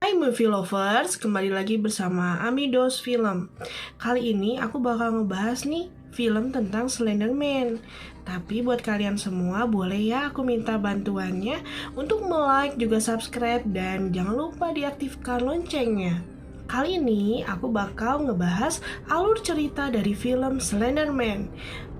Hai movie lovers, kembali lagi bersama Amidos Film. Kali ini aku bakal ngebahas nih film tentang Slenderman. Tapi buat kalian semua boleh ya aku minta bantuannya untuk like juga subscribe dan jangan lupa diaktifkan loncengnya. Kali ini aku bakal ngebahas alur cerita dari film Slenderman.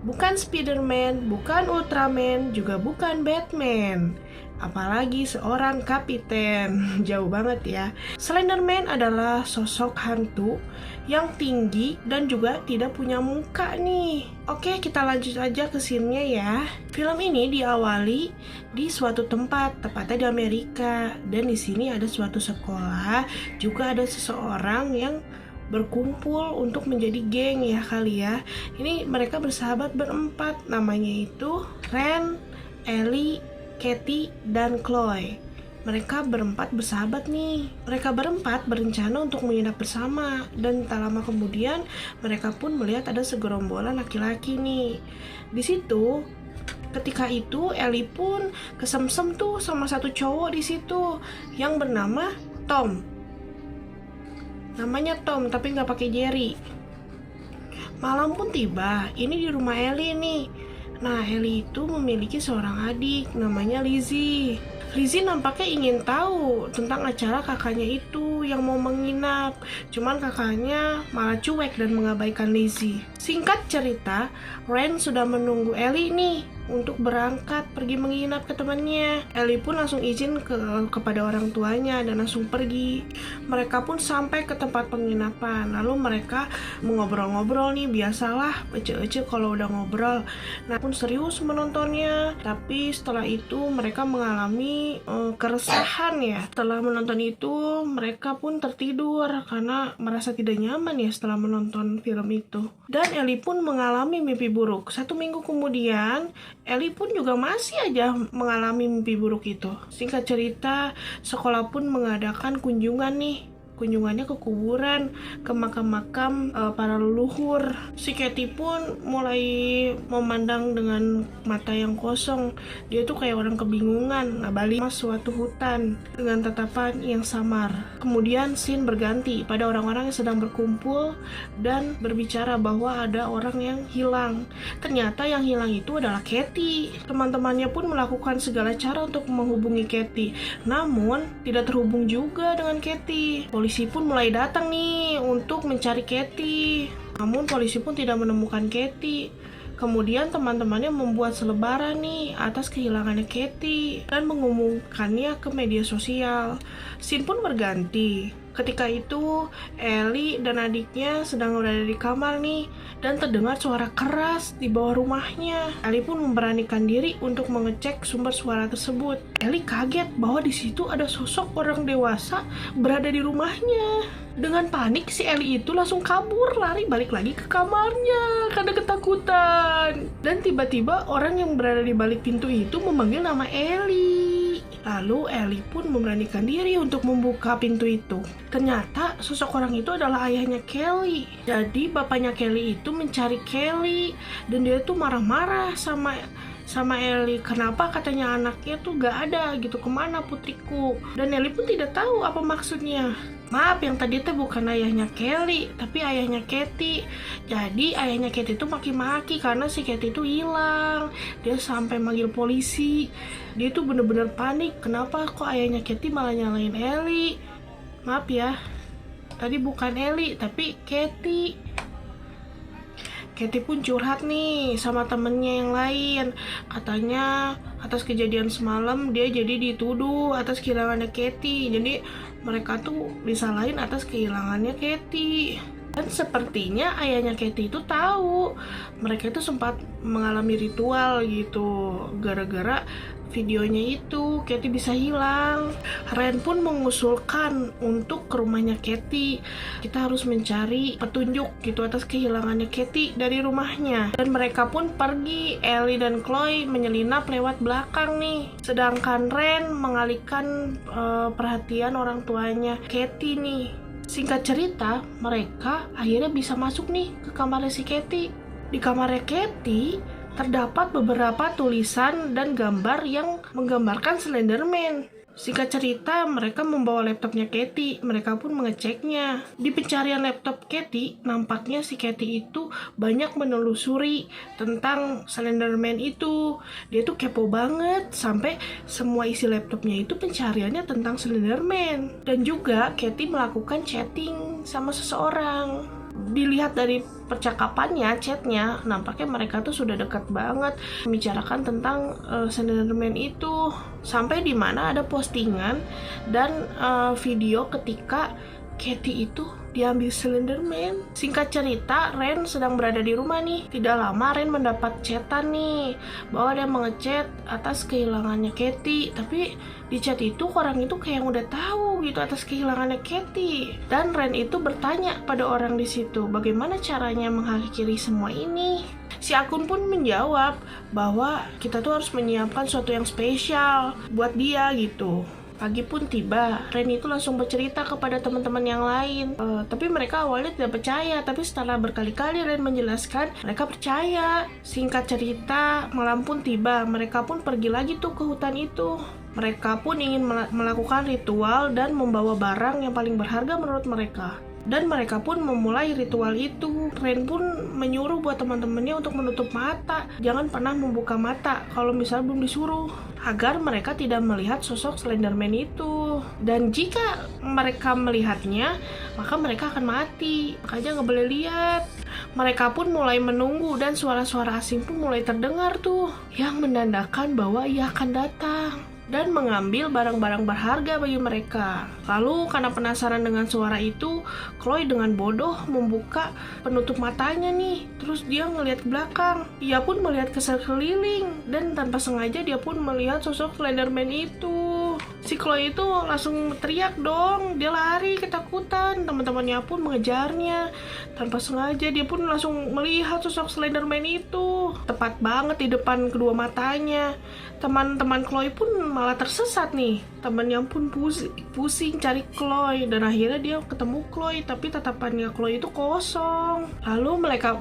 Bukan Spiderman, bukan Ultraman, juga bukan Batman. Apalagi seorang kapiten. Jauh banget ya. Slenderman adalah sosok hantu yang tinggi dan juga tidak punya muka nih. Oke, kita lanjut aja ke scene-nya ya. Film ini diawali di suatu tempat, tepatnya di Amerika. Dan di sini ada suatu sekolah, juga ada seseorang yang berkumpul untuk menjadi geng ya kali ya. Ini mereka bersahabat berempat, namanya itu Ren, Ellie, Katie, dan Chloe. Mereka berempat bersahabat nih. Mereka berempat berencana untuk menginap bersama. Dan tak lama kemudian mereka pun melihat ada segerombolan laki-laki nih. Di situ ketika itu Ellie pun kesemsem tuh sama satu cowok di situ yang bernama Tom. Namanya Tom tapi nggak pakai Jerry. Malam pun tiba. Ini di rumah Ellie nih. Nah, Ellie itu memiliki seorang adik namanya Lizzie. Lizzie nampaknya ingin tahu tentang acara kakaknya itu yang mau menginap. Cuman kakaknya malah cuek dan mengabaikan Lizzie. Singkat cerita, Ren sudah menunggu Ellie nih untuk berangkat pergi menginap ke temannya. Ellie pun langsung izin kepada orang tuanya dan langsung pergi. Mereka pun sampai ke tempat penginapan. Lalu mereka mengobrol-ngobrol nih, biasalah ece-ece kalau udah ngobrol. Nah, pun serius menontonnya. Tapi setelah itu mereka mengalami keresahan ya. Setelah menonton itu mereka pun tertidur karena merasa tidak nyaman ya setelah menonton film itu. Dan Ellie pun mengalami mimpi buruk. 1 minggu kemudian Ellie pun juga masih aja mengalami mimpi buruk itu. Singkat cerita, sekolah pun mengadakan kunjungan nih. Kunjungannya ke kuburan, ke makam-makam para leluhur. Si Katie pun mulai memandang dengan mata yang kosong. Dia tuh kayak orang kebingungan. Balik masuk suatu hutan dengan tatapan yang samar. Kemudian scene berganti pada orang-orang yang sedang berkumpul dan berbicara bahwa ada orang yang hilang. Ternyata yang hilang itu adalah Katie. Teman-temannya pun melakukan segala cara untuk menghubungi Katie. Namun tidak terhubung juga dengan Katie. Polisi pun mulai datang nih untuk mencari Katie. Namun polisi pun tidak menemukan Katie. Kemudian teman-temannya membuat selebaran nih atas kehilangannya Katie dan mengumumkannya ke media sosial. Scene pun berganti. Ketika itu Ellie dan adiknya sedang berada di kamar nih dan terdengar suara keras di bawah rumahnya. Ellie pun memberanikan diri untuk mengecek sumber suara tersebut. Ellie kaget bahwa di situ ada sosok orang dewasa berada di rumahnya. Dengan panik si Ellie itu langsung kabur, lari balik lagi ke kamarnya karena ketakutan. Dan tiba-tiba orang yang berada di balik pintu itu memanggil nama Ellie. Lalu Ellie pun memberanikan diri untuk membuka pintu itu. Ternyata sosok orang itu adalah ayahnya Kelly. Jadi bapaknya Kelly itu mencari Kelly dan dia tuh marah-marah sama Ellie. Kenapa katanya anaknya tuh gak ada gitu, kemana putriku? Dan Ellie pun tidak tahu apa maksudnya. Maaf, yang tadi tuh bukan ayahnya Kelly, tapi ayahnya Katie. Jadi ayahnya Katie itu maki-maki karena si Katie itu hilang. Dia sampai manggil polisi. Dia tuh bener-bener panik. Kenapa kok ayahnya Katie malah nyalain Ellie? Maaf ya, tadi bukan Ellie, tapi Katie. Katie pun curhat nih sama temennya yang lain. Katanya atas kejadian semalam dia jadi dituduh atas kehilangannya Katie. Jadi mereka tuh disalahin atas kehilangannya Katie. Dan sepertinya ayahnya Katie itu tahu mereka itu sempat mengalami ritual gitu. Gara-gara videonya itu Katie bisa hilang. Ren pun mengusulkan untuk ke rumahnya Katie. Kita harus mencari petunjuk gitu atas kehilangannya Katie dari rumahnya. Dan mereka pun pergi. Ellie dan Chloe menyelinap lewat belakang nih. Sedangkan Ren mengalihkan perhatian orang tuanya Katie nih. Singkat cerita, mereka akhirnya bisa masuk nih ke kamarnya si Katie. Di kamarnya Katie terdapat beberapa tulisan dan gambar yang menggambarkan Slenderman. Singkat cerita, mereka membawa laptopnya Katie. Mereka pun mengeceknya. Di pencarian laptop Katie, nampaknya si Katie itu banyak menelusuri tentang Slenderman itu. Dia tuh kepo banget, sampai semua isi laptopnya itu pencariannya tentang Slenderman. Dan juga Katie melakukan chatting sama seseorang. Dilihat dari percakapannya, chatnya, nampaknya mereka tuh sudah dekat banget membicarakan tentang Slenderman itu. Sampai di mana ada postingan dan video ketika Katie itu diambil Slenderman. Singkat cerita, Ren sedang berada di rumah nih. Tidak lama Ren mendapat chatan nih bahwa dia mengechat atas kehilangannya Katie. Tapi di chat itu orang itu kayak udah tahu gitu atas kehilangannya Katie. Dan Ren itu bertanya pada orang di situ bagaimana caranya mengakhiri semua ini. Si akun pun menjawab bahwa kita tuh harus menyiapkan sesuatu yang spesial buat dia gitu. Pagi pun tiba, Ren itu langsung bercerita kepada teman-teman yang lain. Tapi mereka awalnya tidak percaya, tapi setelah berkali-kali Ren menjelaskan, mereka percaya. Singkat cerita, malam pun tiba, mereka pun pergi lagi tuh ke hutan itu. Mereka pun ingin melakukan ritual dan membawa barang yang paling berharga menurut mereka. Dan mereka pun memulai ritual itu. Ren pun menyuruh buat teman-temannya untuk menutup mata. Jangan pernah membuka mata kalau misalnya belum disuruh, agar mereka tidak melihat sosok Slenderman itu. Dan jika mereka melihatnya, maka mereka akan mati. Makanya nggak boleh lihat. Mereka pun mulai menunggu dan suara-suara asing pun mulai terdengar tuh, yang menandakan bahwa ia akan datang dan mengambil barang-barang berharga bagi mereka. Lalu karena penasaran dengan suara itu, Chloe dengan bodoh membuka penutup matanya nih. Terus dia ngelihat ke belakang. Ia pun melihat ke sekeliling dan tanpa sengaja dia pun melihat sosok Slenderman itu. Si Chloe itu langsung teriak dong. Dia lari ketakutan. Teman-temannya pun mengejarnya. Tanpa sengaja dia pun langsung melihat sosok Slenderman itu tepat banget di depan kedua matanya. Teman-teman Chloe pun malah tersesat nih. Temannya pun pusing cari Chloe dan akhirnya dia ketemu Chloe, tapi tatapannya Chloe itu kosong. Lalu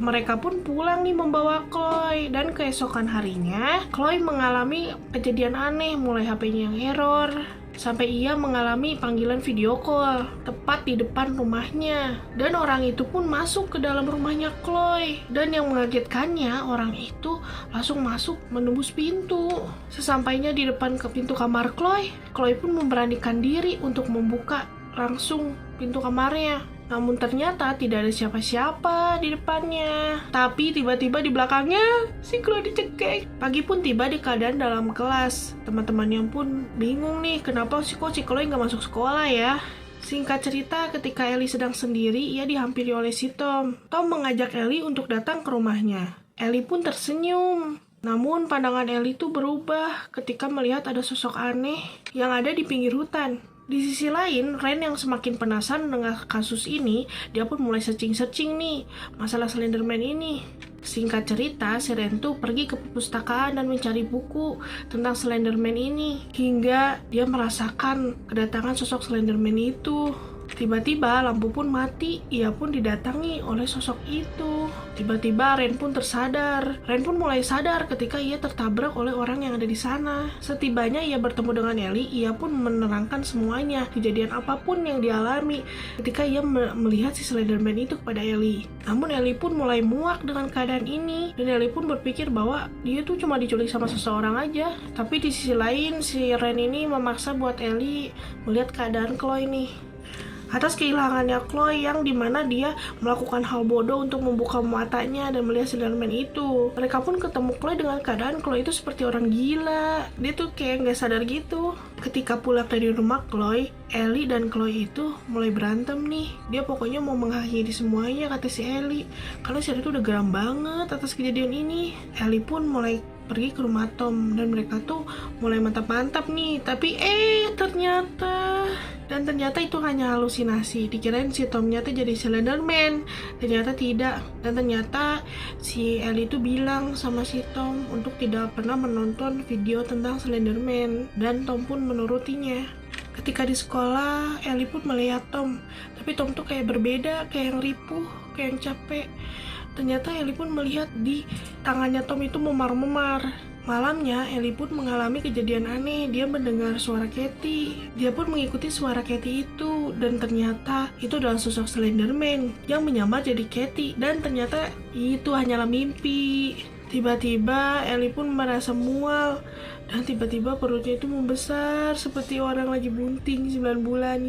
mereka pun pulang nih membawa Chloe, dan keesokan harinya Chloe mengalami kejadian aneh, mulai HP-nya yang error sampai ia mengalami panggilan video call tepat di depan rumahnya. Dan orang itu pun masuk ke dalam rumahnya Chloe. Dan yang mengagetkannya, orang itu langsung masuk menembus pintu. Sesampainya di depan ke pintu kamar Chloe, Chloe pun memberanikan diri untuk membuka langsung pintu kamarnya. Namun ternyata tidak ada siapa-siapa di depannya. Tapi tiba-tiba di belakangnya si Chloe dicekik. Pagi pun tiba di keadaan dalam kelas. Teman-temannya pun bingung nih, kenapa si Chloe nggak masuk sekolah ya. Singkat cerita, ketika Ellie sedang sendiri, ia dihampiri oleh si Tom. Tom mengajak Ellie untuk datang ke rumahnya. Ellie pun tersenyum. Namun pandangan Ellie tuh berubah ketika melihat ada sosok aneh yang ada di pinggir hutan. Di sisi lain, Ren yang semakin penasaran dengan kasus ini, dia pun mulai searching nih masalah Slenderman ini. Singkat cerita, si Ren tuh pergi ke perpustakaan dan mencari buku tentang Slenderman ini, hingga dia merasakan kedatangan sosok Slenderman itu. Tiba-tiba lampu pun mati, ia pun didatangi oleh sosok itu. Tiba-tiba Ren pun tersadar. Ren pun mulai sadar ketika ia tertabrak oleh orang yang ada di sana. Setibanya ia bertemu dengan Ellie, ia pun menerangkan semuanya, kejadian apapun yang dialami ketika ia melihat si Slenderman itu kepada Ellie. Namun Ellie pun mulai muak dengan keadaan ini, dan Ellie pun berpikir bahwa dia tuh cuma diculik sama seseorang aja. Tapi di sisi lain, si Ren ini memaksa buat Ellie melihat keadaan Chloe nih. Atas kehilangannya Chloe yang dimana dia melakukan hal bodoh untuk membuka matanya dan melihat Slenderman itu. Mereka pun ketemu Chloe dengan keadaan Chloe itu seperti orang gila. Dia tuh kayak gak sadar gitu. Ketika pulang dari rumah Chloe, Ellie dan Chloe itu mulai berantem nih. Dia pokoknya mau mengakhiri semuanya, kata si Ellie. Karena si Ellie tuh udah geram banget atas kejadian ini. Ellie pun mulai pergi ke rumah Tom dan mereka tuh mulai mantap-mantap nih. Tapi ternyata itu hanya halusinasi. Dikirain si Tomnya tuh jadi Slenderman, ternyata tidak. Dan ternyata si Ellie tuh bilang sama si Tom untuk tidak pernah menonton video tentang Slenderman, dan Tom pun menurutinya. Ketika di sekolah, Ellie pun melihat Tom, tapi Tom tuh kayak berbeda, kayak yang ripuh, kayak yang capek. Ternyata Ellie pun melihat di tangannya Tom itu memar-memar. Malamnya, Ellie pun mengalami kejadian aneh. Dia mendengar suara Katie. Dia pun mengikuti suara Katie itu, dan ternyata itu adalah sosok Slenderman yang menyamar jadi Katie. Dan ternyata itu hanyalah mimpi. Tiba-tiba Ellie pun merasa mual, dan tiba-tiba perutnya itu membesar seperti orang lagi bunting 9 bulan.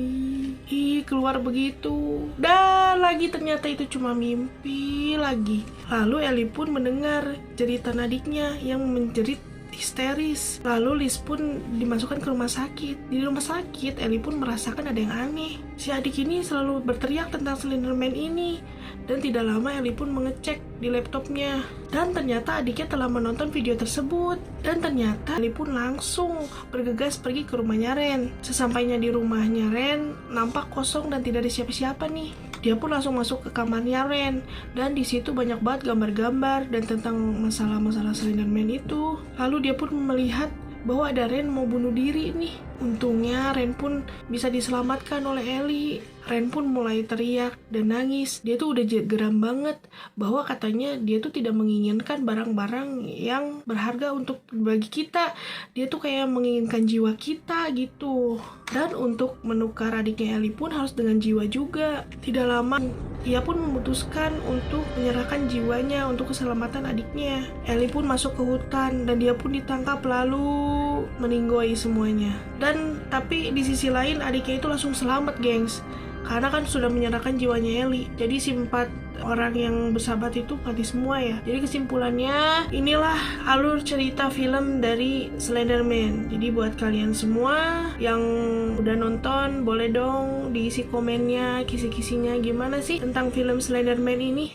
Ih, keluar begitu. Dan lagi ternyata itu cuma mimpi lagi. Lalu Ellie pun mendengar jeritan adiknya yang menjerit histeris. Lalu Liz pun dimasukkan ke rumah sakit. Di rumah sakit, Ellie pun merasakan ada yang aneh. Si adik ini selalu berteriak tentang Slenderman ini. Dan tidak lama Ellie pun mengecek di laptopnya. Dan ternyata adiknya telah menonton video tersebut. Dan ternyata Ellie pun langsung bergegas pergi ke rumahnya Ren. Sesampainya di rumahnya Ren, nampak kosong dan tidak ada siapa-siapa nih. Dia pun langsung masuk ke kamarnya Ren, dan di situ banyak banget gambar-gambar dan tentang masalah-masalah Slenderman itu. Lalu dia pun melihat bahwa ada Ren mau bunuh diri nih. Untungnya Ren pun bisa diselamatkan oleh Ellie. Ren pun mulai teriak dan nangis. Dia tuh udah geram banget bahwa katanya dia tuh tidak menginginkan barang-barang yang berharga untuk bagi kita. Dia tuh kayak menginginkan jiwa kita gitu. Dan untuk menukar adiknya Ellie pun harus dengan jiwa juga. Tidak lama ia pun memutuskan untuk menyerahkan jiwanya untuk keselamatan adiknya. Ellie pun masuk ke hutan dan dia pun ditangkap lalu meninggoy semuanya. Dan tapi di sisi lain adiknya itu langsung selamat, gengs. Karena kan sudah menyerahkan jiwanya Ellie. Jadi si 4 orang yang bersahabat itu mati semua ya. Jadi kesimpulannya, inilah alur cerita film dari Slenderman. Jadi buat kalian semua yang udah nonton, boleh dong diisi komennya, kisi-kisinya gimana sih tentang film Slenderman ini.